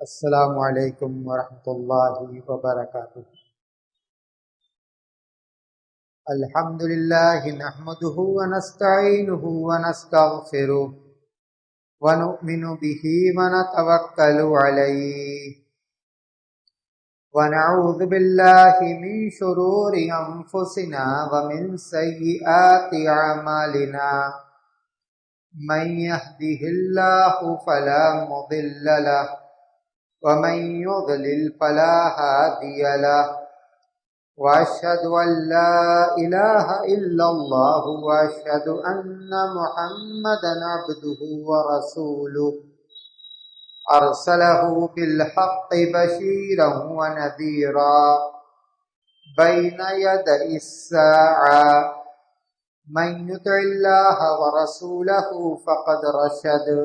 السلام علیکم ورحمۃ اللہ وبرکاتہ۔ الحمد للہ نحمده ونستعینه ونستغفره ونؤمن به ونتوکل علیہ ونعوذ باللہ من شرور انفسنا ومن سیئات اعمالنا من يهده الله فلا مضل له ومن يضلل فلا هادي له وأشهد أن لا إله إلا الله وأشهد أن محمدا عبده ورسوله أرسله بالحق بشيرا ونذيرا بين يدي الساعة من يطع الله ورسوله فقد رشد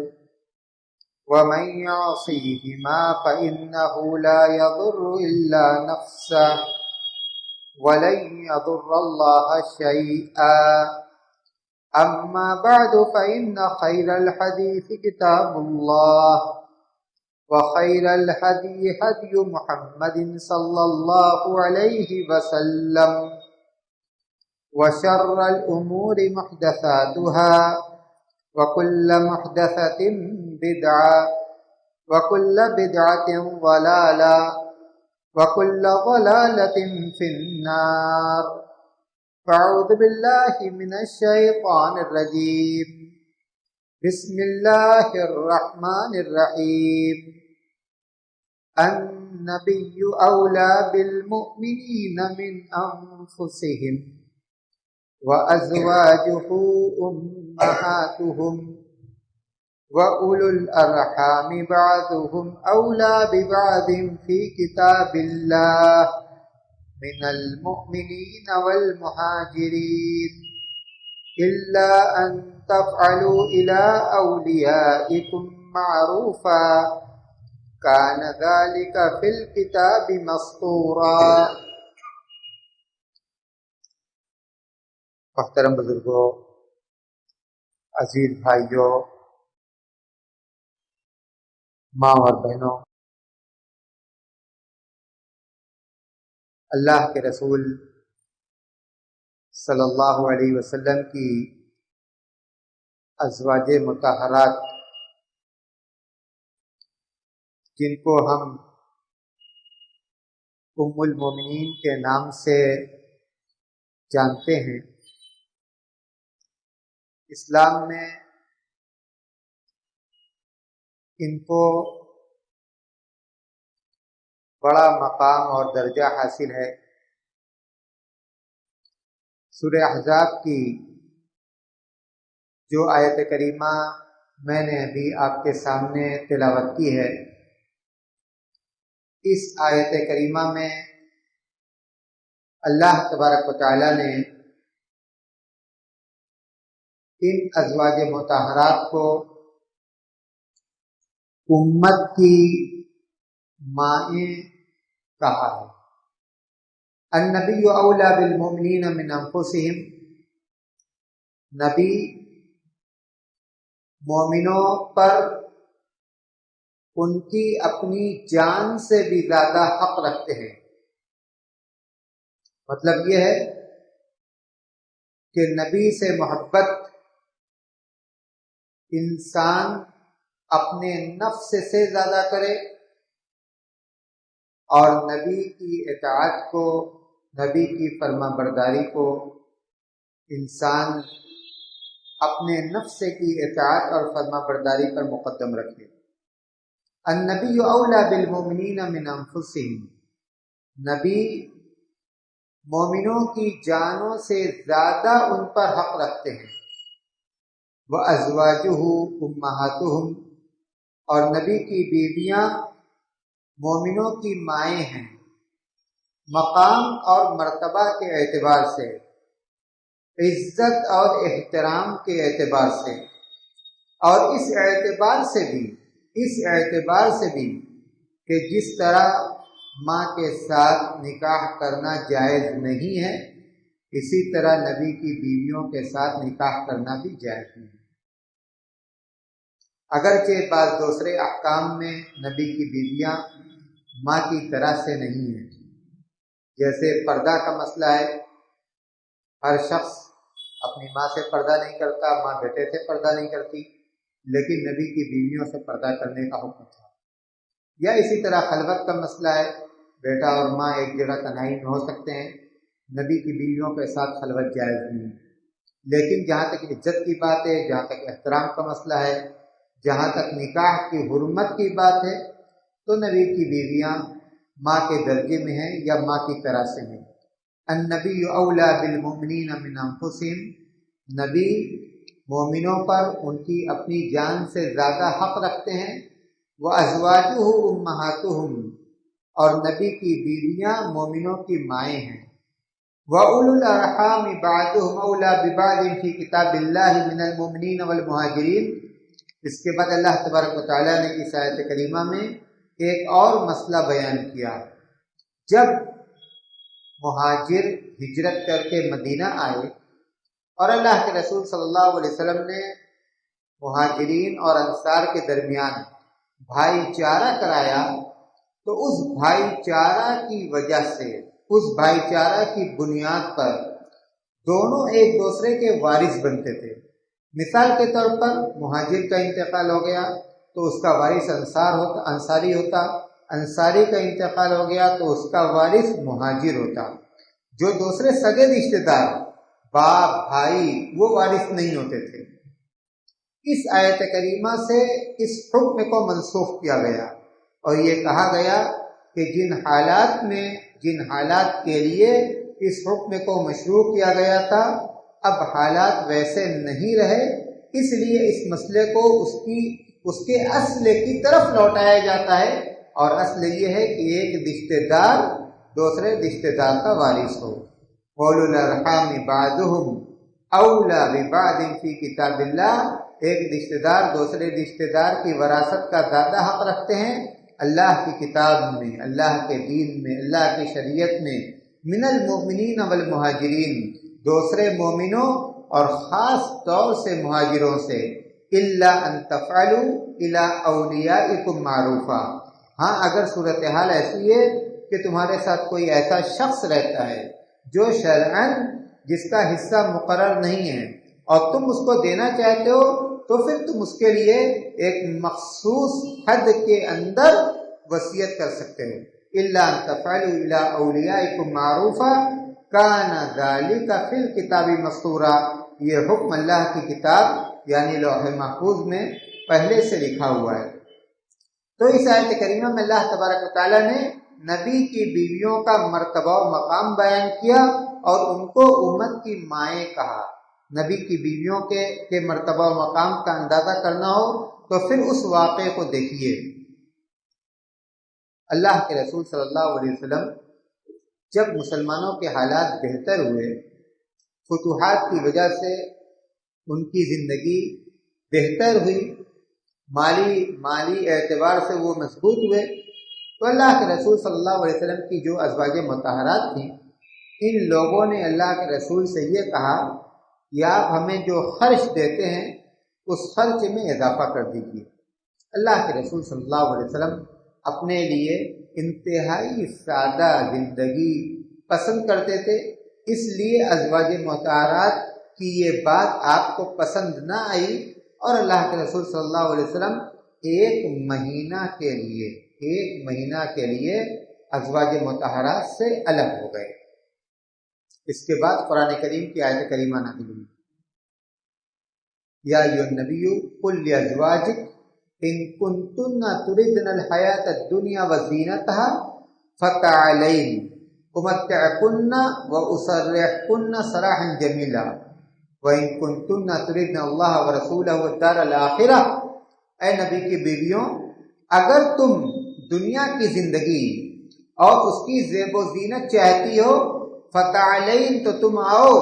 ومن يعصيهما فإنه لا يضر إلا نفسه ولن يضر الله شيئا أما بعد فإن خير الحديث كتاب الله وخير الهدي هدي محمد صلى الله عليه وسلم وشر الأمور محدثاتها وكل محدثة بدعة وكل بدعة ضلالة وكل ضلالة في النار فأعوذ بالله من الشيطان الرجيم بسم الله الرحمن الرحيم النبي أولى بالمؤمنين من أنفسهم وأزواجه أمهاتهم وَأُولُو الْأَرْحَامِ بَعْضُهُمْ أَوْلَى بِبَعْضٍ فِي كِتَابِ اللَّهِ مِنَ الْمُؤْمِنِينَ وَالْمُهَاجِرِينَ إِلَّا أَن تَفْعَلُوا إِلَىٰ أَوْلِيَائِكُمْ مَعْرُوفًا كَانَ ذَلِكَ فِي الْكِتَابِ مَسْطُورًا۔ محترم بزرگوں، عزیز بھائیوں، ماں اور بہنوں، اللہ کے رسول صلی اللہ علیہ وسلم کی ازواج مطہرات، جن کو ہم ام المومنین کے نام سے جانتے ہیں، اسلام میں ان کو بڑا مقام اور درجہ حاصل ہے۔ سورہ احزاب کی جو آیت کریمہ میں نے ابھی آپ کے سامنے تلاوت کی ہے، اس آیت کریمہ میں اللہ تبارک و تعالی نے ان ازواج مطہرات کو امت کی مائیں کہا ہے۔ النبی اولی بالمؤمنین من انفسہم، نبی مومنوں پر ان کی اپنی جان سے بھی زیادہ حق رکھتے ہیں۔ مطلب یہ ہے کہ نبی سے محبت انسان اپنے نفس سے زیادہ کرے، اور نبی کی اطاعت کو، نبی کی فرما برداری کو انسان اپنے نفس کی اطاعت اور فرما برداری پر مقدم رکھے۔ النبی اولی بالمؤمنین من انفسہم، نبی مومنوں کی جانوں سے زیادہ ان پر حق رکھتے ہیں۔ وَأَزْوَاجُهُ أُمَّهَاتُهُمْ، اور نبی کی بیویاں مومنوں کی مائیں ہیں، مقام اور مرتبہ کے اعتبار سے، عزت اور احترام کے اعتبار سے، اور اس اعتبار سے بھی کہ جس طرح ماں کے ساتھ نکاح کرنا جائز نہیں ہے، اسی طرح نبی کی بیویوں کے ساتھ نکاح کرنا بھی جائز نہیں ہے۔ اگرچہ بعض دوسرے احکام میں نبی کی بیویاں ماں کی طرح سے نہیں ہیں، جیسے پردہ کا مسئلہ ہے، ہر شخص اپنی ماں سے پردہ نہیں کرتا، ماں بیٹے سے پردہ نہیں کرتی، لیکن نبی کی بیویوں سے پردہ کرنے کا حکم تھا۔ یا اسی طرح خلوت کا مسئلہ ہے، بیٹا اور ماں ایک جگہ تنہائی میں ہو سکتے ہیں، نبی کی بیویوں کے ساتھ خلوت جائز نہیں ہے۔ لیکن جہاں تک عزت کی بات ہے، جہاں تک احترام کا مسئلہ ہے، جہاں تک نکاح کی حرمت کی بات ہے، تو نبی کی بیویاں ماں کے درجے میں ہیں یا ماں کی طرح سے ہیں۔ النبی اولا بالمؤمنین من انفسہم، نبی مومنوں پر ان کی اپنی جان سے زیادہ حق رکھتے ہیں۔ وازواجہ امہاتہم، اور نبی کی بیویاں مومنوں کی مائیں ہیں۔ وَأُولُو الْأَرْحَامِ بَعْضُهُمْ أَوْلَىٰ بِبَعْضٍ فِي كِتَابِ اللَّهِ مِنَ الْمُؤْمِنِينَ وَالْمُهَاجِرِينَ۔ اس کے بعد اللہ تبارک و تعالیٰ نے اس آیت کریمہ میں ایک اور مسئلہ بیان کیا۔ جب مہاجر ہجرت کر کے مدینہ آئے اور اللہ کے رسول صلی اللہ علیہ وسلم نے مہاجرین اور انصار کے درمیان بھائی چارہ کرایا، تو اس بھائی چارہ کی وجہ سے، اس بھائی چارہ کی بنیاد پر دونوں ایک دوسرے کے وارث بنتے تھے۔ مثال کے طور پر مہاجر کا انتقال ہو گیا تو اس کا وارث انصاری ہوتا، انصاری کا انتقال ہو گیا تو اس کا وارث مہاجر ہوتا۔ جو دوسرے سگے رشتے دار باپ بھائی وہ وارث نہیں ہوتے تھے۔ اس آیت کریمہ سے اس حکم کو منسوخ کیا گیا اور یہ کہا گیا کہ جن حالات کے لیے اس حکم کو مشروع کیا گیا تھا اب حالات ویسے نہیں رہے، اس لیے اس مسئلے کو اس کے اصل کی طرف لوٹایا جاتا ہے، اور اصل یہ ہے کہ ایک رشتے دار دوسرے رشتے دار کا وارث ہو۔ اولو الارحام بعضهم اولا ببعض فی کتاب اللہ، ایک رشتے دار دوسرے رشتے دار کی وراثت کا زیادہ حق رکھتے ہیں اللہ کی کتاب میں، اللہ کے دین میں، اللہ کی شریعت میں۔ من المؤمنین والمہاجرین، دوسرے مومنوں اور خاص طور سے مہاجروں سے۔ الا ان تفعلوا الی اولیاءکم معروفا، ہاں اگر صورتحال ایسی ہے کہ تمہارے ساتھ کوئی ایسا شخص رہتا ہے جو شرعاً جس کا حصہ مقرر نہیں ہے اور تم اس کو دینا چاہتے ہو، تو پھر تم اس کے لیے ایک مخصوص حد کے اندر وصیت کر سکتے ہو۔ الا ان تفعلوا الی اولیاءکم معروفا کان ذلک فی الکتاب مسطورا، یہ حکم اللہ کی کتاب یعنی لوح محفوظ میں پہلے سے لکھا ہوا ہے۔ تو اس آیت کریمہ میں اللہ تبارک و تعالیٰ نے نبی کی بیویوں کا مرتبہ و مقام بیان کیا اور ان کو امت کی مائیں کہا۔ نبی کی بیویوں کے مرتبہ و مقام کا اندازہ کرنا ہو تو پھر اس واقعے کو دیکھیے۔ اللہ کے رسول صلی اللہ علیہ وسلم جب مسلمانوں کے حالات بہتر ہوئے، فتوحات کی وجہ سے ان کی زندگی بہتر ہوئی، مالی اعتبار سے وہ مضبوط ہوئے، تو اللہ کے رسول صلی اللہ علیہ وسلم کی جو ازواج مطہرات تھیں، ان لوگوں نے اللہ کے رسول سے یہ کہا کہ آپ ہمیں جو خرچ دیتے ہیں اس خرچ میں اضافہ کر دیجیے۔ اللہ کے رسول صلی اللہ علیہ وسلم اپنے لیے انتہائی سادہ زندگی پسند کرتے تھے، اس لیے ازواج مطہرات کی یہ بات آپ کو پسند نہ آئی اور اللہ کے رسول صلی اللہ علیہ وسلم ایک مہینہ کے لیے ازواج مطہرات سے الگ ہو گئے۔ اس کے بعد قرآن کریم کی آیت کریمہ نازل ہوئی، یا ایھا النبی قل لازواجک ان کنتن تردن الحیاۃ الدنیا وزینتها فتعالین امتعکن واسرحکن سراحا جمیلا وان کنتن تردن اللہ ورسولہ والدار الآخرہ، اے نبی کی بیویوں اگر تم دنیا کی زندگی اور اس کی زیب و زینت چاہتی ہو فتعالین تو تم آؤ،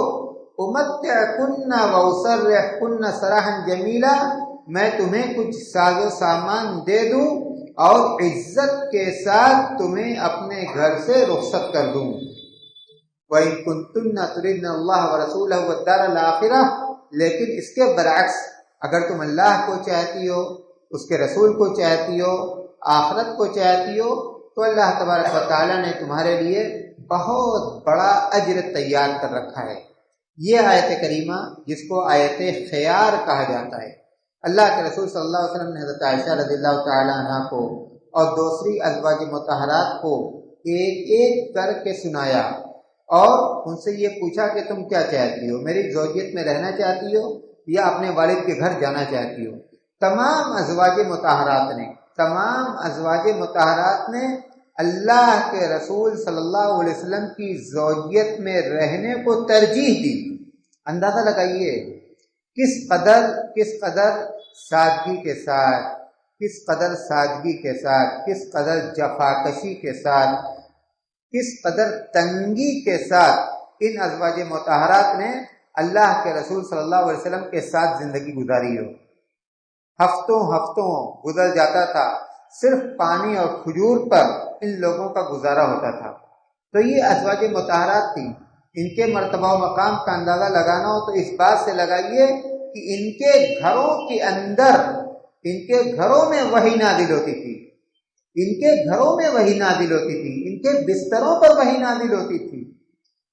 امتعکن واسرحکن سراحا جمیلا، میں تمہیں کچھ ساز و سامان دے دوں اور عزت کے ساتھ تمہیں اپنے گھر سے رخصت کر دوں۔ وَإِن كُنتُنَّ تُرِدْنَ اللَّهَ وَرَسُولَهُ وَالدَّارَ الْآخِرَةَ، لیکن اس کے برعکس اگر تم اللہ کو چاہتی ہو اس کے رسول کو چاہتی ہو، آخرت کو چاہتی ہو، تو اللہ تبارک و تعالیٰ نے تمہارے لیے بہت بڑا اجر تیار کر رکھا ہے۔ یہ آیت کریمہ جس کو آیت خیار کہا جاتا ہے، اللہ کے رسول صلی اللہ علیہ وسلم نے حضرت عائشہ رضی اللہ تعالیٰ عنہ کو اور دوسری ازواج مطہرات کو ایک ایک کر کے سنایا اور ان سے یہ پوچھا کہ تم کیا چاہتی ہو، میری زوجیت میں رہنا چاہتی ہو یا اپنے والد کے گھر جانا چاہتی ہو؟ تمام ازواج مطہرات نے اللہ کے رسول صلی اللہ علیہ وسلم کی زوجیت میں رہنے کو ترجیح دی۔ اندازہ لگائیے کس قدر سادگی کے ساتھ، کس قدر جفاکشی کے ساتھ، کس قدر تنگی کے ساتھ ان ازواج مطہرات نے اللہ کے رسول صلی اللہ علیہ وسلم کے ساتھ زندگی گزاری ہو۔ ہفتوں گزر جاتا تھا، صرف پانی اور کھجور پر ان لوگوں کا گزارا ہوتا تھا۔ تو یہ ازواج مطہرات تھیں، ان کے مرتبہ و مقام کا اندازہ لگانا ہو تو اس بات سے لگائیے کہ ان کے گھروں کے اندر، ان کے گھروں میں وحی نازل ہوتی تھی، ان کے گھروں میں وحی نازل ہوتی تھی، ان کے بستروں پر وحی نازل ہوتی تھی۔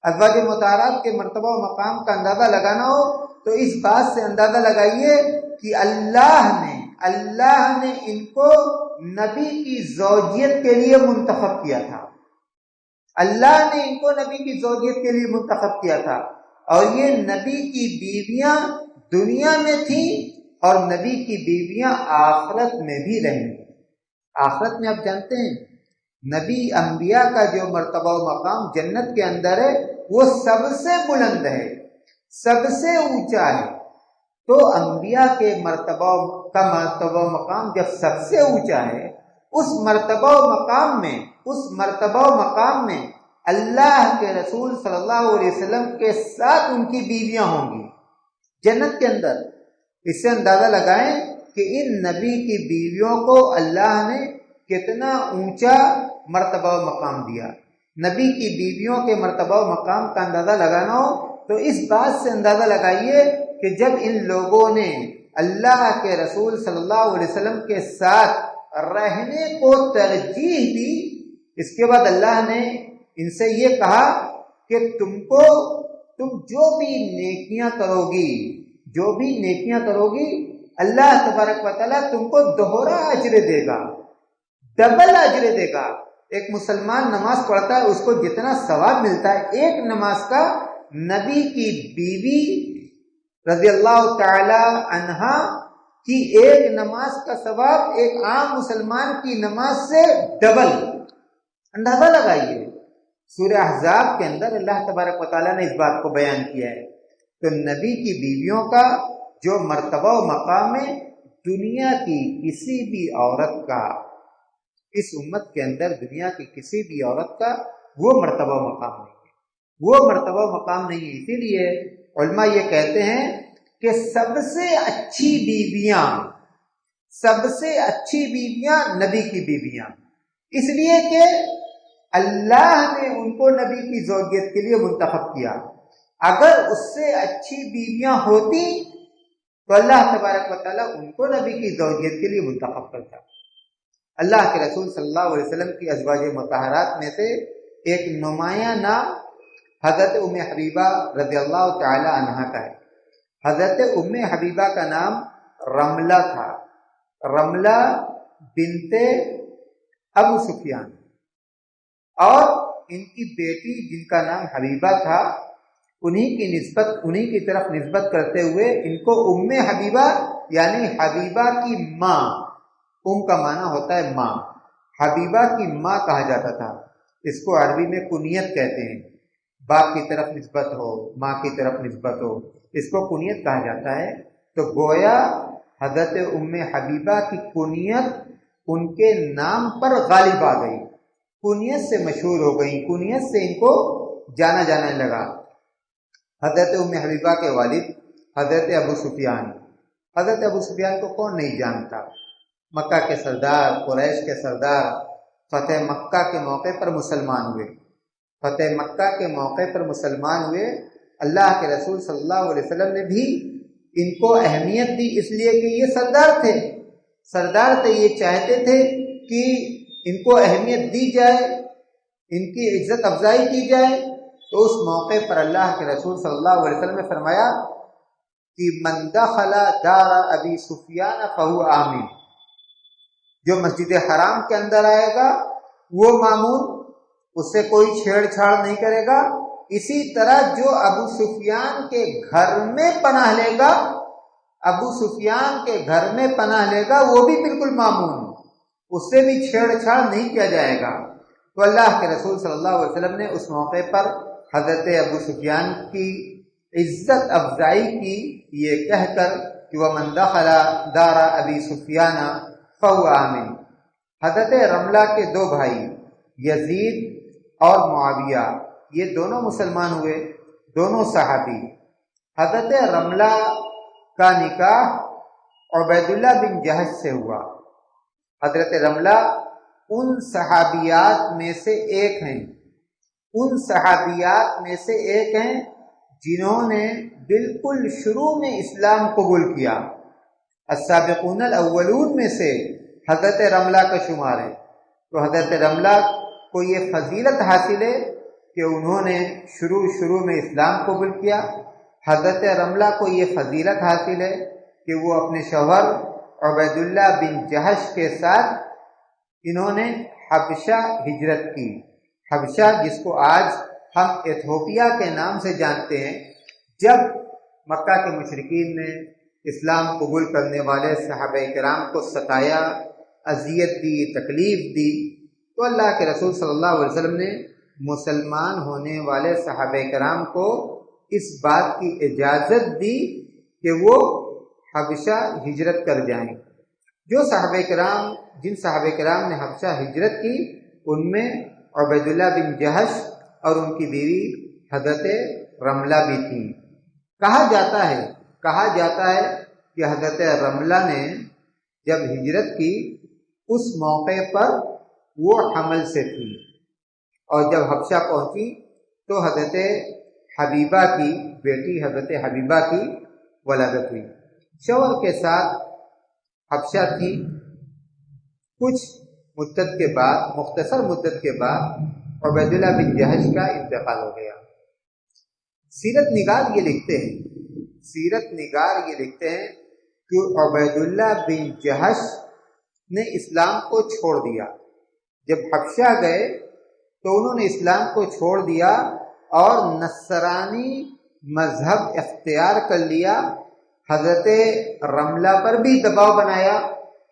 ازواج مطہرات کے مرتبہ و مقام کا اندازہ لگانا ہو تو اس بات سے اندازہ لگائیے کہ اللہ نے ان کو نبی کی زوجیت کے لیے منتخب کیا تھا۔ اللہ نے ان کو نبی کی زوجیت کے لیے منتخب کیا تھا، اور یہ نبی کی بیویاں دنیا میں تھیں اور نبی کی بیویاں آخرت میں بھی رہیں۔ آخرت میں آپ جانتے ہیں نبی انبیاء کا جو مرتبہ و مقام جنت کے اندر ہے وہ سب سے بلند ہے، سب سے اونچا ہے۔ تو انبیاء کے مرتبہ و مقام جب سب سے اونچا ہے، اس مرتبہ و مقام میں اللہ کے رسول صلی اللہ علیہ وسلم کے ساتھ ان کی بیویاں ہوں گی جنت کے اندر۔ اس سے اندازہ لگائیں کہ ان نبی کی بیویوں کو اللہ نے کتنا اونچا مرتبہ و مقام دیا۔ نبی کی بیویوں کے مرتبہ و مقام کا اندازہ لگانا ہو تو اس بات سے اندازہ لگائیے کہ جب ان لوگوں نے اللہ کے رسول صلی اللہ علیہ وسلم کے ساتھ رہنے کو ترجیح دی، اس کے بعد اللہ نے ان سے یہ کہا کہ تم جو بھی نیکیاں کرو گی اللہ تبارک و تعالیٰ تم کو دوہرا اجر دے گا، ڈبل اجر دے گا۔ ایک مسلمان نماز پڑھتا ہے، اس کو جتنا ثواب ملتا ہے ایک نماز کا، نبی کی بیوی رضی اللہ تعالی عنہا کی ایک نماز کا ثواب ایک عام مسلمان کی نماز سے ڈبل۔ اندازہ لگائیے، سورہ احزاب کے اندر اللہ تبارک و تعالیٰ نے اس بات کو بیان کیا ہے۔ تو نبی کی بیویوں کا جو مرتبہ و مقام ہے، دنیا کی کسی بھی عورت کا، اس امت کے اندر دنیا کی کسی بھی عورت کا وہ مرتبہ و مقام نہیں ہے، وہ مرتبہ و مقام نہیں ہے۔ اسی لیے علماء یہ کہتے ہیں کہ سب سے اچھی بیویاں نبی کی بیویاں، اس لیے کہ اللہ نے ان کو نبی کی زوجیت کے لیے منتخب کیا۔ اگر اس سے اچھی بیویاں ہوتی تو اللہ تبارک و تعالیٰ ان کو نبی کی زوجیت کے لیے منتخب کرتا۔ اللہ کے رسول صلی اللہ علیہ وسلم کی ازواج مطہرات میں سے ایک نمایاں نام حضرت ام حبیبہ رضی اللہ تعالی عنہا کا ہے۔ حضرت ام حبیبہ کا نام رملہ تھا، رملہ بنت ابو سفیان، اور ان کی بیٹی جن کا نام حبیبہ تھا انہی کی طرف نسبت کرتے ہوئے ان کو ام حبیبہ یعنی حبیبہ کی ماں، ام کا معنی ہوتا ہے ماں، حبیبہ کی ماں کہا جاتا تھا۔ اس کو عربی میں کنیت کہتے ہیں، باپ کی طرف نسبت ہو، ماں کی طرف نسبت ہو، اس کو کنیت کہا جاتا ہے۔ تو گویا حضرت ام حبیبہ کی کنیت ان کے نام پر غالب آ گئی، کنیت سے مشہور ہو گئی، کنیت سے ان کو جانا جانے لگا۔ حضرت ام حبیبہ کے والد حضرت ابو سفیان، حضرت ابو سفیان کو کون نہیں جانتا، مکہ کے سردار، قریش کے سردار، فتح مکہ کے موقع پر مسلمان ہوئے، فتح مکہ کے موقع پر مسلمان ہوئے۔ اللہ کے رسول صلی اللہ علیہ وسلم نے بھی ان کو اہمیت دی، اس لیے کہ یہ سردار تھے، سردار تو یہ چاہتے تھے کہ ان کو اہمیت دی جائے، ان کی عزت افزائی کی جائے، تو اس موقع پر اللہ کے رسول صلی اللہ علیہ وسلم نے فرمایا کہ من دخل دار ابی سفیان فہو آمن، جو مسجد حرام کے اندر آئے گا وہ مامون، اس سے کوئی چھیڑ چھاڑ نہیں کرے گا۔ اسی طرح جو ابو سفیان کے گھر میں پناہ لے گا، ابو سفیان کے گھر میں پناہ لے گا، وہ بھی بالکل مامون، اس سے بھی چھیڑ چھاڑ نہیں کیا جائے گا۔ تو اللہ کے رسول صلی اللہ علیہ وسلم نے اس موقع پر حضرت ابو سفیان کی عزت افزائی کی، یہ کہہ کر کہ وَمَن دَخَلَ دَارَ أَبِي سُفْيَانَ فَهُوَ آمِنٌ۔ حضرت رملہ کے دو بھائی یزید اور معاویہ، یہ دونوں مسلمان ہوئے، دونوں صحابی۔ حضرت رملہ کا نکاح عبید اللہ بن جہش سے ہوا۔ حضرت رملہ ان صحابیات میں سے ایک ہیں، ان صحابیات میں سے ایک ہیں جنہوں نے بالکل شروع میں اسلام قبول کیا۔ السابقون الاولون میں سے حضرت رملہ کا شمار ہے۔ تو حضرت رملہ کو یہ فضیلت حاصل ہے کہ انہوں نے شروع میں اسلام قبول کیا۔ حضرت رملہ کو یہ فضیلت حاصل ہے کہ وہ اپنے شوہر عبید اللہ بن جہش کے ساتھ انہوں نے حبشہ ہجرت کی۔ حبشہ جس کو آج ہم ایتھوپیا کے نام سے جانتے ہیں۔ جب مکہ کے مشرکین نے اسلام قبول کرنے والے صحابہ کرام کو ستایا، اذیت دی، تکلیف دی، تو اللہ کے رسول صلی اللہ علیہ وسلم نے مسلمان ہونے والے صحابہ کرام کو اس بات کی اجازت دی کہ وہ حبشہ ہجرت کر جائیں۔ جو صحابہ کرام، جن صحابہ کرام نے حبشہ ہجرت کی، ان میں عبید اللہ بن جہش اور ان کی بیوی حضرت رملہ بھی تھی۔ کہا جاتا ہے کہ حضرت رملہ نے جب ہجرت کی اس موقع پر وہ حمل سے تھی، اور جب حبشہ پہنچی تو حضرت حبیبہ کی بیٹی حضرت حبیبہ کی ولادت ہوئی۔ شوہر کے ساتھ حبشہ تھی۔ کچھ مدت کے بعد، مختصر مدت کے بعد عبید اللہ بن جہش کا انتقال ہو گیا۔ سیرت نگار یہ لکھتے ہیں کہ عبید اللہ بن جہش نے اسلام کو چھوڑ دیا۔ جب حبشہ گئے تو انہوں نے اسلام کو چھوڑ دیا اور نصرانی مذہب اختیار کر لیا۔ حضرت رملہ پر بھی دباؤ بنایا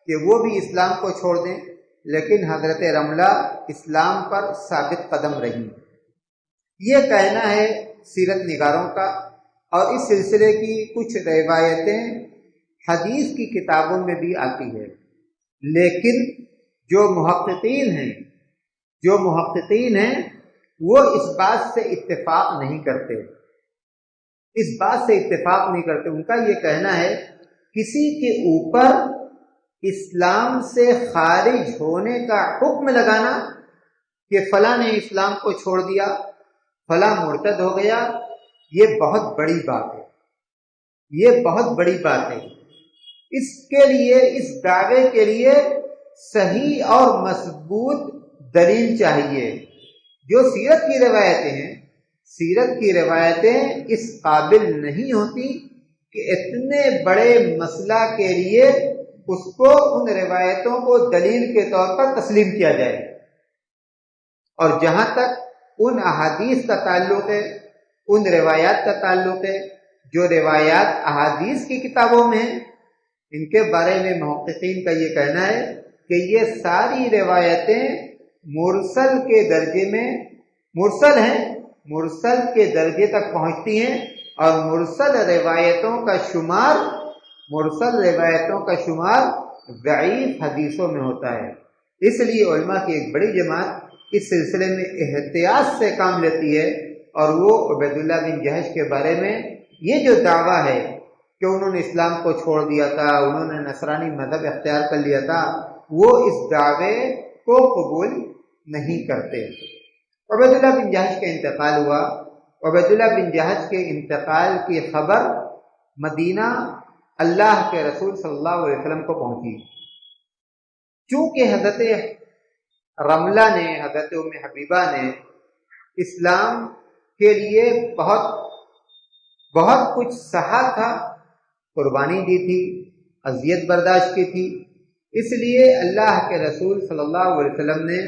کہ وہ بھی اسلام کو چھوڑ دیں، لیکن حضرت رملہ اسلام پر ثابت قدم رہی۔ یہ کہنا ہے سیرت نگاروں کا، اور اس سلسلے کی کچھ روایتیں حدیث کی کتابوں میں بھی آتی ہے، لیکن جو محققین ہیں وہ اس بات سے اتفاق نہیں کرتے۔ ان کا یہ کہنا ہے کسی کے اوپر اسلام سے خارج ہونے کا حکم لگانا کہ فلاں نے اسلام کو چھوڑ دیا، فلاں مرتد ہو گیا، یہ بہت بڑی بات ہے۔ اس کے لیے، اس دعوے کے لیے صحیح اور مضبوط دلیل چاہیے۔ جو سیرت کی روایتیں اس قابل نہیں ہوتی کہ اتنے بڑے مسئلہ کے لیے اس کو، ان روایتوں کو دلیل کے طور پر تسلیم کیا جائے۔ اور جہاں تک ان احادیث کا تعلق ہے، ان روایات کا تعلق ہے جو روایات احادیث کی کتابوں میں ہیں، ان کے بارے میں محققین کا یہ کہنا ہے کہ یہ ساری روایتیں مرسل کے درجے میں مرسل کے درجے تک پہنچتی ہیں، اور مرسل روایتوں کا شمار ضعیف حدیثوں میں ہوتا ہے۔ اس لیے علماء کی ایک بڑی جماعت اس سلسلے میں احتیاط سے کام لیتی ہے، اور وہ عبید اللہ بن جہش کے بارے میں یہ جو دعویٰ ہے کہ انہوں نے اسلام کو چھوڑ دیا تھا، انہوں نے نصرانی مذہب اختیار کر لیا تھا، وہ اس دعوے کو قبول نہیں کرتے۔ عبید اللہ بن جہش کا انتقال ہوا۔ عبید اللہ بن جہش کے انتقال کی خبر مدینہ اللہ کے رسول صلی اللہ علیہ وسلم کو پہنچی۔ چونکہ حضرت رملہ نے، حضرت ام حبیبہ نے اسلام کے لیے بہت کچھ سہا تھا، قربانی دی تھی، اذیت برداشت کی تھی، اس لیے اللہ کے رسول صلی اللہ علیہ وسلم نے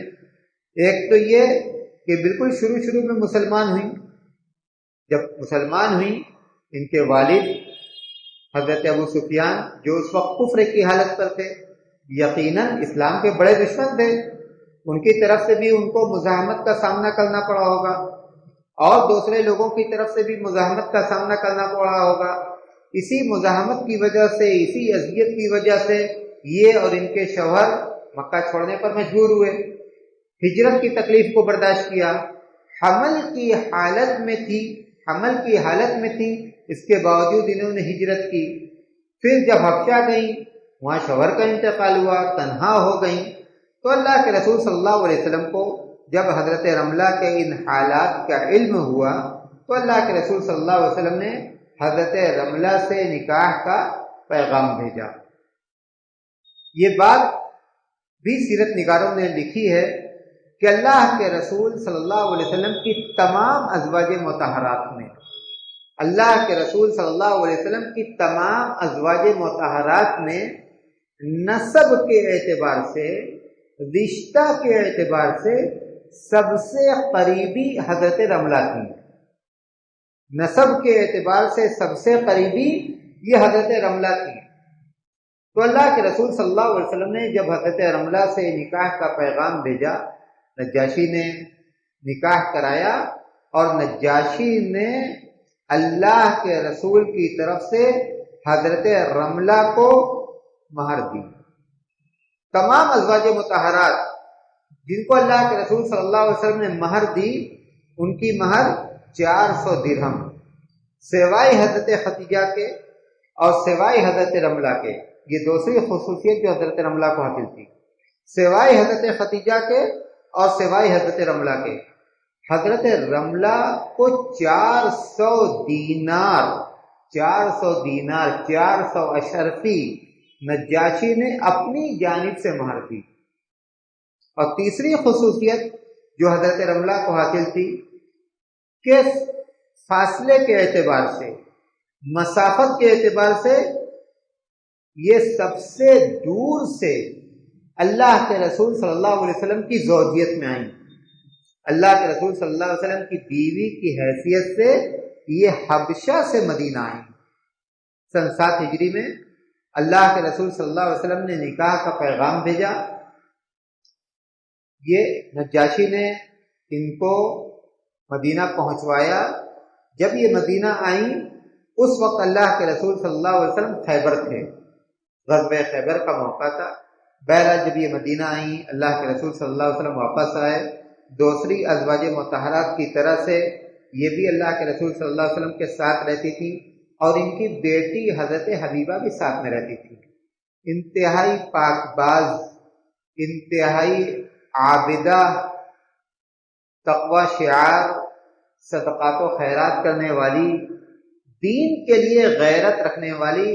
ایک تو یہ کہ بالکل شروع میں مسلمان ہوئیں، جب مسلمان ہوئیں ان کے والد حضرت ابو سفیان جو اس وقت کفر کی حالت پر تھے، یقیناً اسلام کے بڑے دشمن تھے، ان کی طرف سے بھی ان کو مزاحمت کا سامنا کرنا پڑا ہوگا اور دوسرے لوگوں کی طرف سے بھی مزاحمت کا سامنا کرنا پڑا ہوگا۔ اسی مزاحمت کی وجہ سے، اسی اذیت کی وجہ سے یہ اور ان کے شوہر مکہ چھوڑنے پر مجبور ہوئے، ہجرت کی تکلیف کو برداشت کیا، حمل کی حالت میں تھی، اس کے باوجود انہوں نے ہجرت کی۔ پھر جب حبشہ گئیں، وہاں شوہر کا انتقال ہوا، تنہا ہو گئیں، تو اللہ کے رسول صلی اللہ علیہ وسلم کو جب حضرت رملہ کے ان حالات کا علم ہوا تو اللہ کے رسول صلی اللہ علیہ وسلم نے حضرت رملہ سے نکاح کا پیغام بھیجا۔ یہ بات بھی سیرت نگاروں نے لکھی ہے کہ اللہ کے رسول صلی اللہ علیہ وسلم کی تمام ازواج مطہرات میں، اللہ کے رسول صلی اللہ علیہ وسلم کی تمام ازواج مطہرات میں نسب کے اعتبار سے، رشتہ کے اعتبار سے سب سے قریبی حضرت رملہ تھی۔ نسب کے اعتبار سے سب سے قریبی یہ حضرت رملہ تھی۔ تو اللہ کے رسول صلی اللہ علیہ وسلم نے جب حضرت رملہ سے نکاح کا پیغام بھیجا، نجاشی نے نکاح کرایا اور نجاشی نے اللہ کے رسول کی طرف سے حضرت رملہ کو مہر دی۔ تمام ازواج مطہرات جن کو اللہ کے رسول صلی اللہ علیہ وسلم نے مہر دی، ان کی مہر 400 درہم، سوائے حضرت خدیجہ کے اور سوائے حضرت رملہ کے۔ یہ دوسری خصوصیت جو حضرت رملہ کو حاصل تھی، سوائے حضرت خدیجہ کے اور سوائے حضرت رملہ کے۔ حضرت رملہ کو 400 دینار 400 اشرفی نجاشی نے اپنی جانب سے مہر دی۔ اور تیسری خصوصیت جو حضرت رملہ کو حاصل تھی کہ فاصلے کے اعتبار سے، مسافت کے اعتبار سے یہ سب سے دور سے اللہ کے رسول صلی اللہ علیہ وسلم کی زوجیت میں آئیں۔ اللہ کے رسول صلی اللہ علیہ وسلم کی بیوی کی حیثیت سے یہ حبشہ سے مدینہ آئیں۔ سن 7 ہجری میں اللہ کے رسول صلی اللہ علیہ وسلم نے نکاح کا پیغام بھیجا۔ یہ نجاشی نے ان کو مدینہ پہنچوایا۔ جب یہ مدینہ آئیں اس وقت اللہ کے رسول صلی اللہ علیہ وسلم خیبر تھے، غزوہ خیبر کا موقع تھا۔ بہرحال جب یہ مدینہ آئیں، اللہ کے رسول صلی اللہ علیہ وسلم واپس آئے۔ دوسری ازواج مطہرات کی طرح سے یہ بھی اللہ کے رسول صلی اللہ علیہ وسلم کے ساتھ رہتی تھی اور ان کی بیٹی حضرت حبیبہ بھی ساتھ میں رہتی تھی۔ انتہائی پاک باز، انتہائی عابدہ، تقوی شعار، صدقات و خیرات کرنے والی، دین کے لیے غیرت رکھنے والی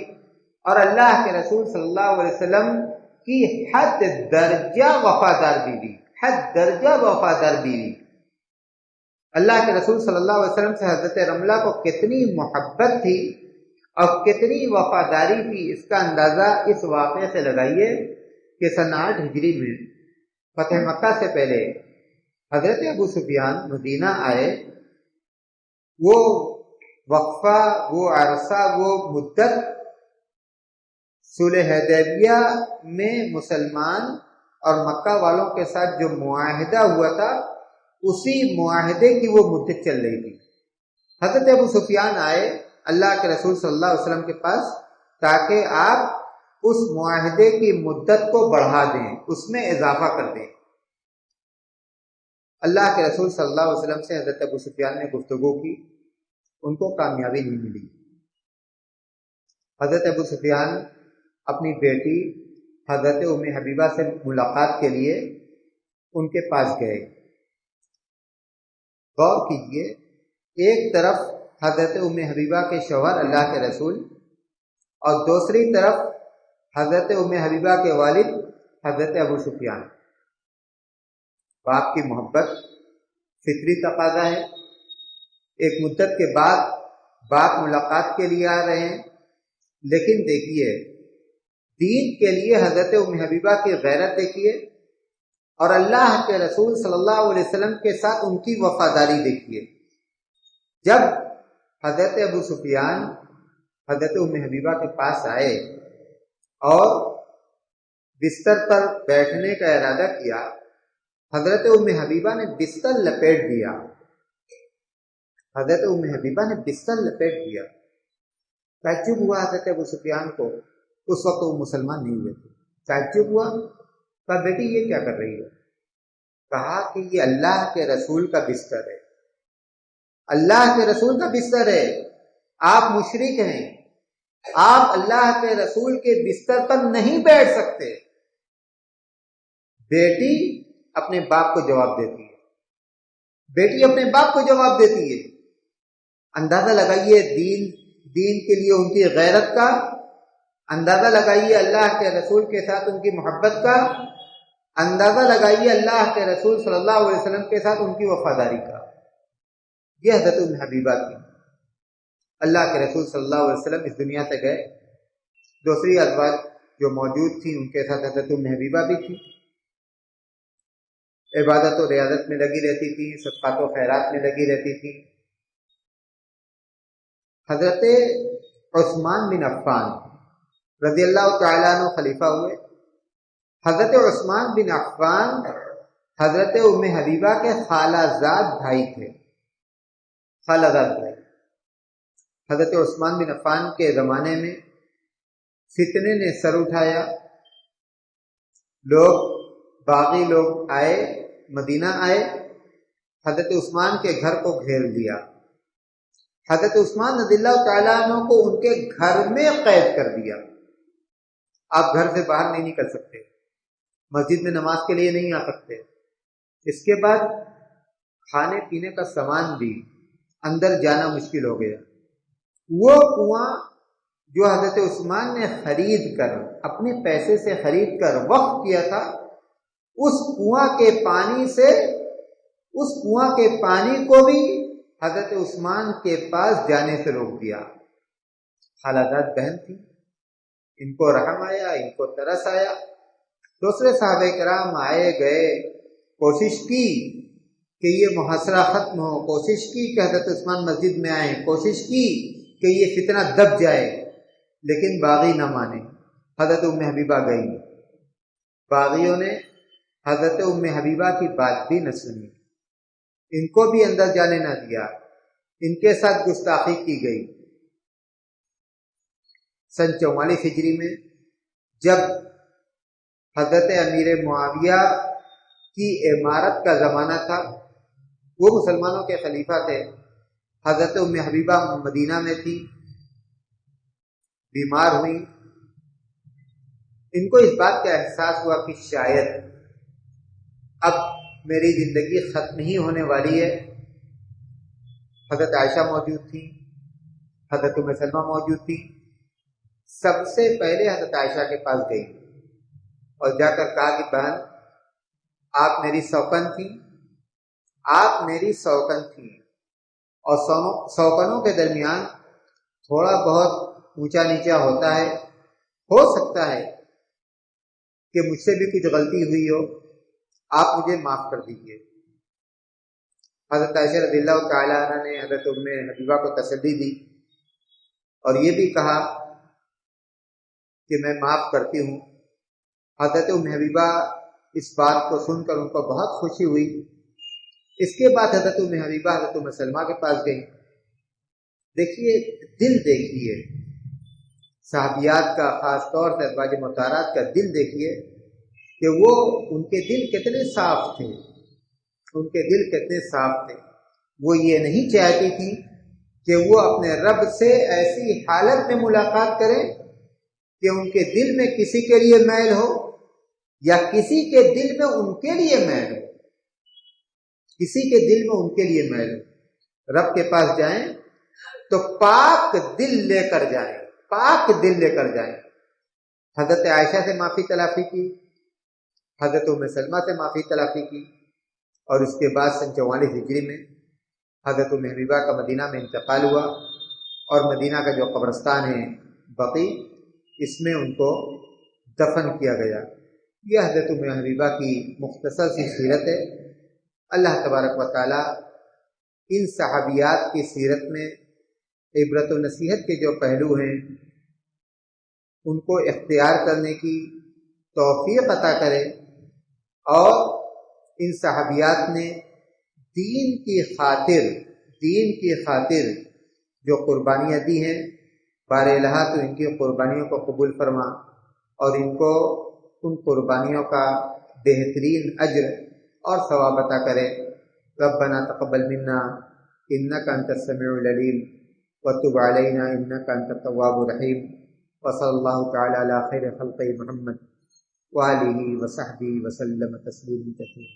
اور اللہ کے رسول صلی اللہ علیہ وسلم کی حد درجہ وفادار بیوی۔ اللہ کے رسول صلی اللہ علیہ وسلم سے حضرت رملہ کو کتنی محبت تھی اور کتنی وفاداری تھی، اس کا اندازہ اس واقعے سے لگائیے کہ سن 8 ہجری میں فتح مکہ سے پہلے حضرت ابو سفیان مدینہ آئے۔ وہ وقفہ، وہ عرصہ، وہ مدت صلح حدیبیہ میں مسلمان اور مکہ والوں کے ساتھ جو معاہدہ ہوا تھا، اسی معاہدے کی وہ مدت چل رہی تھی۔ حضرت ابو سفیان آئے اللہ کے رسول صلی اللہ علیہ وسلم کے پاس تاکہ آپ اس معاہدے کی مدت کو بڑھا دیں، اس میں اضافہ کر دیں۔ اللہ کے رسول صلی اللہ علیہ وسلم سے حضرت ابو سفیان نے گفتگو کی، ان کو کامیابی نہیں ملی۔ حضرت ابو سفیان اپنی بیٹی حضرت ام حبیبہ سے ملاقات کے لیے ان کے پاس گئے۔ غور کیجئے، ایک طرف حضرت ام حبیبہ کے شوہر اللہ کے رسول اور دوسری طرف حضرت ام حبیبہ کے والد حضرت ابو سفیان، باپ کی محبت فطری تقاضا ہے۔ ایک مدت کے بعد باپ ملاقات کے لیے آ رہے ہیں، لیکن دیکھیے دین کے لیے حضرت ام حبیبہ کی غیرت دیکھیے، اور اللہ کے رسول صلی اللہ علیہ وسلم کے ساتھ ان کی وفاداری دیکھیے۔ جب حضرت ابو سفیان حضرت ام حبیبہ کے پاس آئے اور بستر پر بیٹھنے کا ارادہ کیا، حضرت ام حبیبہ نے بستر لپیٹ دیا۔ حضرت ام حبیبہ نے بستر لپیٹ دیا۔ تعجب ہوا حضرت ابو سفیان کو، اس وقت وہ مسلمان نہیں ہوئے تھے۔ تعجب ہوا، کہا بیٹی یہ کیا کر رہی ہے؟ کہا کہ یہ اللہ کے رسول کا بستر ہے، اللہ کے رسول کا بستر ہے، آپ مشرک ہیں، آپ اللہ کے رسول کے بستر پر نہیں بیٹھ سکتے۔ بیٹی اپنے باپ کو جواب دیتی ہے، بیٹی اپنے باپ کو جواب دیتی ہے۔ اندازہ لگائیے دین کے لیے ان کی غیرت کا، اندازہ لگائیے اللہ کے رسول کے ساتھ ان کی محبت کا، اندازہ لگائیے اللہ کے رسول صلی اللہ علیہ وسلم کے ساتھ ان کی وفاداری کا۔ یہ حضرت ام حبیبہ تھی۔ اللہ کے رسول صلی اللہ علیہ وسلم اس دنیا سے گئے، دوسری ازواج جو موجود تھیں ان کے ساتھ حضرت ام حبیبہ بھی تھی، عبادت و ریاضت میں لگی رہتی تھی، صدقات و خیرات میں لگی رہتی تھی۔ حضرت عثمان بن عفان رضی اللہ تعالیٰ عنہ خلیفہ ہوئے۔ حضرت عثمان بن عفان حضرت ام حبیبہ کے خالہ زاد بھائی تھے، خالہ زاد بھائی۔ حضرت عثمان بن عفان کے زمانے میں فتنے نے سر اٹھایا، باغی لوگ آئے، مدینہ آئے، حضرت عثمان کے گھر کو گھیر لیا۔ حضرت عثمان رضی اللہ تعالیٰ عنہ کو ان کے گھر میں قید کر دیا۔ آپ گھر سے باہر نہیں نکل سکتے، مسجد میں نماز کے لیے نہیں آ سکتے۔ اس کے بعد کھانے پینے کا سامان بھی اندر جانا مشکل ہو گیا۔ وہ کنواں جو حضرت عثمان نے خرید کر، اپنے پیسے سے خرید کر وقف کیا تھا، اس کنواں کے پانی کو بھی حضرت عثمان کے پاس جانے سے روک دیا۔ خالہ بہن تھی، ان کو رحم آیا، ان کو ترس آیا۔ دوسرے صحابہ کرام آئے گئے، کوشش کی کہ یہ محاصرہ ختم ہو، کوشش کی کہ حضرت عثمان مسجد میں آئیں، کوشش کی کہ یہ فتنہ دب جائے، لیکن باغی نہ مانے۔ حضرت ام حبیبہ گئی، باغیوں نے حضرت ام حبیبہ کی بات بھی نہ سنی، ان کو بھی اندر جانے نہ دیا، ان کے ساتھ گستاخی کی گئی۔ سن 44 ہجری میں جب حضرت امیر معاویہ کی امارت کا زمانہ تھا، وہ مسلمانوں کے خلیفہ تھے، حضرت ام حبیبہ مدینہ میں تھی، بیمار ہوئی۔ ان کو اس بات کا احساس ہوا کہ شاید اب میری زندگی ختم ہی ہونے والی ہے۔ حضرت عائشہ موجود تھی، حضرت ام سلمہ موجود تھی۔ سب سے پہلے حضرت عائشہ کے پاس گئی اور جا کر کہا کہ بہن آپ میری سوکن تھیں، آپ میری سوکن تھیں، اور سوکنوں کے درمیان تھوڑا بہت اونچا نیچا ہوتا ہے، ہو سکتا ہے کہ مجھ سے بھی کچھ غلطی ہوئی ہو، آپ مجھے معاف کر دیجیے۔ حضرت عائشہ رضی اللہ تعالیٰ عنہ نے حضرت ام حبیبہ کو تسلی دی اور یہ بھی کہا کہ میں معاف کرتی ہوں۔ حضرت ام حبیبہ اس بات کو سن کر ان کو بہت خوشی ہوئی۔ اس کے بعد حضرت ام حبیبہ حضرت ام سلمہ کے پاس گئی۔ دیکھیے دل، دیکھیے صحابیات کا، خاص طور سے ازواج مطہرات کا دل دیکھیے کہ وہ ان کے دل کتنے صاف تھے، ان کے دل کتنے صاف تھے۔ وہ یہ نہیں چاہتی تھی کہ وہ اپنے رب سے ایسی حالت میں ملاقات کریں کہ ان کے دل میں کسی کے لیے میل ہو یا کسی کے دل میں ان کے لیے میل ہو، کسی کے دل میں ان کے لیے میل ہو۔ رب کے پاس جائیں تو پاک دل لے کر جائیں، پاک دل لے کر جائیں۔ حضرت عائشہ سے معافی تلافی کی، حضرت ام سلمہ سے معافی تلافی کی، اور اس کے بعد سن 44 ہجری میں حضرت ام حبیبہ کا مدینہ میں انتقال ہوا، اور مدینہ کا جو قبرستان ہے بقیع، اس میں ان کو دفن کیا گیا۔ یہ حضرت ام حبیبہ کی مختصر سی سیرت ہے۔ اللہ تبارک و تعالی ان صحابیات کی سیرت میں عبرت و نصیحت کے جو پہلو ہیں ان کو اختیار کرنے کی توفیق عطا کرے، اور ان صحابیات نے دین کی خاطر جو قربانیاں دی ہیں، بار الہ تو ان کی قربانیوں کو قبول فرما، اور ان کو ان قربانیوں کا بہترین اجر اور ثواب عطا کرے۔ ربنا تقبل منا انک انت السمیع العلیم وتب علینا انک انت التواب الرحیم، وصلی اللہ تعالی علی خیر خلق محمد وآلہ وصحبہ وسلم تسلیما کثیرا۔